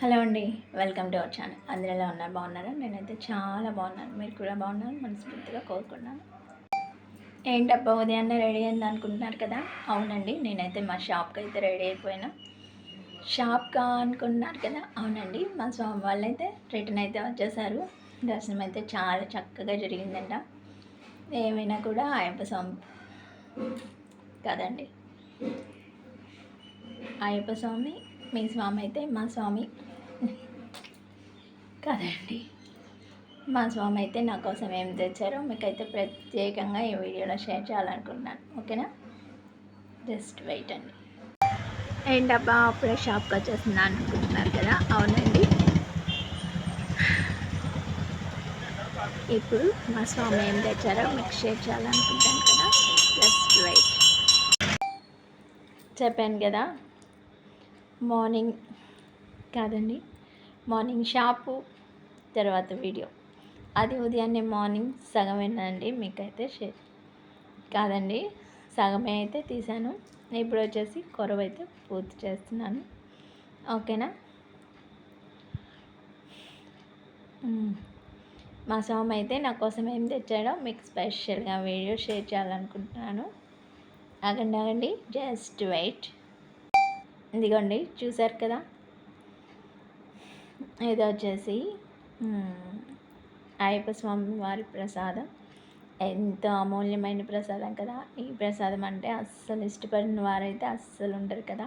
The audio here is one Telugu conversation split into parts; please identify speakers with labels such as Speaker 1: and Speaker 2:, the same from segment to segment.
Speaker 1: హలో అండి, వెల్కమ్ టు అవర్ ఛానల్. అందరూ ఎలా ఉన్నారు? బాగున్నారా? నేనైతే చాలా బాగున్నాను. మీరు కూడా బాగున్నాను మనస్ఫూర్తిగా కోరుకున్నాను. ఏంటబ్బా ఉదయాన్నే రెడీ అయింది అనుకుంటున్నారు కదా? అవునండి, నేనైతే మా షాప్కి అయితే రెడీ అయిపోయినా. షాప్కా అనుకుంటున్నారు కదా? అవునండి, మా స్వామి వాళ్ళైతే రిటర్న్ అయితే వచ్చేసారు. దర్శనం అయితే చాలా చక్కగా జరిగిందంట. ఏమైనా కూడా అయ్యప్ప స్వామి కదండి. అయ్యప్ప స్వామి మీ స్వామి అయితే మా స్వామి కదండి. మా స్వామి అయితే నా కోసం ఏం తెచ్చారో మీకైతే ప్రత్యేకంగా ఈ వీడియోలో షేర్ చేయాలనుకుంటున్నాను. ఓకేనా? జస్ట్ వెయిట్ అండి. ఏంటబ్బా అప్పుడే షాప్కి వచ్చేసిందా అనుకుంటున్నారు కదా? అవునండి, ఇప్పుడు మా స్వామి ఏం తెచ్చారో మీకు షేర్ చేయాలనుకుంటాను కదా. Just wait. చెప్పాను కదా, మార్నింగ్ కాదండి, మార్నింగ్ షాపు తర్వాత వీడియో. అది ఉదయాన్నే మార్నింగ్ సగమేనండి మీకైతే షేర్ కాదండి, సగమే అయితే తీసాను. ఇప్పుడు వచ్చేసి కొరవైతే పూర్తి చేస్తున్నాను. ఓకేనా? మా స్వామి అయితే నా కోసం ఏం తెచ్చాడో మీకు స్పెషల్గా వీడియో షేర్ చేయాలనుకుంటున్నాను. ఆగండి, జస్ట్ వెయిట్. ఇదిగోండి, చూసారు కదా, ఇది వచ్చేసి అయ్యప్ప స్వామి వారి ప్రసాదం. ఎంతో అమూల్యమైన ప్రసాదం కదా. ఈ ప్రసాదం అంటే అస్సలు ఇష్టపడిన వారైతే అస్సలు ఉండరు కదా.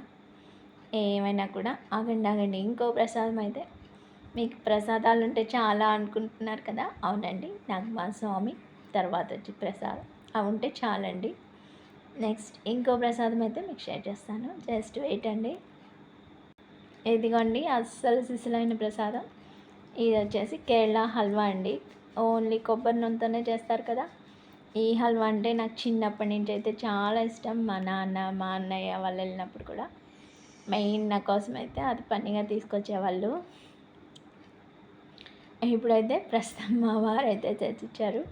Speaker 1: ఏమైనా కూడా ఆగండి, ఇంకో ప్రసాదం అయితే మీకు ప్రసాదాలు ఉంటే చాలా అనుకుంటున్నారు కదా. అవునండి, నాకు మా స్వామి తర్వాత వచ్చి ప్రసాదం అవి ఉంటే చాలండి. నెక్స్ట్ ఇంకో ప్రసాదం అయితే మీకు షేర్ చేస్తాను. జస్ట్ వెయిట్ అండి. ఇదిగోండి, అస్సలు సిసలైన ప్రసాదం. ఇది వచ్చేసి కేరళ హల్వా అండి. ఓన్లీ కొబ్బరి నూనెతోనే చేస్తారు కదా. ఈ హల్వా అంటే నాకు చిన్నప్పటి నుంచి అయితే చాలా ఇష్టం. మా నాన్న మా అన్నయ్య వాళ్ళు వెళ్ళినప్పుడు కూడా మెయిన్ నా కోసం అయితే అది పనిగా తీసుకొచ్చేవాళ్ళు. ఇప్పుడైతే ప్రస్తుతం మా వారు అయితే తెచ్చిచ్చారు.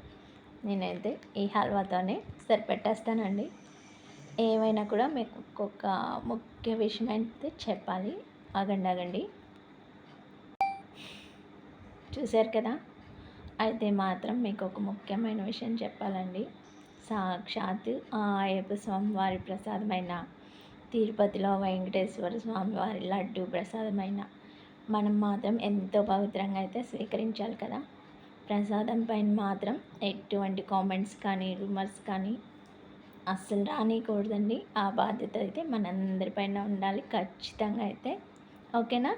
Speaker 1: నేనైతే ఈ హల్వాతోనే సరిపెట్టేస్తానండి. ఏమైనా కూడా మీకు ఒక్కొక్క ముఖ్య విషయం అయితే చెప్పాలి. ఆగండి, చూశారు కదా. అయితే మాత్రం మీకు ఒక ముఖ్యమైన విషయం చెప్పాలండి. సాక్షాత్ ఆ అయ్యప్ప స్వామి వారి ప్రసాదమైన తిరుపతిలో వెంకటేశ్వర స్వామి వారి లడ్డు ప్రసాదమైన మనం మాత్రం ఎంతో పవిత్రంగా అయితే స్వీకరించాలి కదా. ప్రసాదం పైన మాత్రం ఎటువంటి కామెంట్స్ కానీ రూమర్స్ కానీ అస్సలు రానియకూడదండి. ఆ బాధ్యత అయితే మనందరిపైన ఉండాలి ఖచ్చితంగా అయితే. ఓకేనా?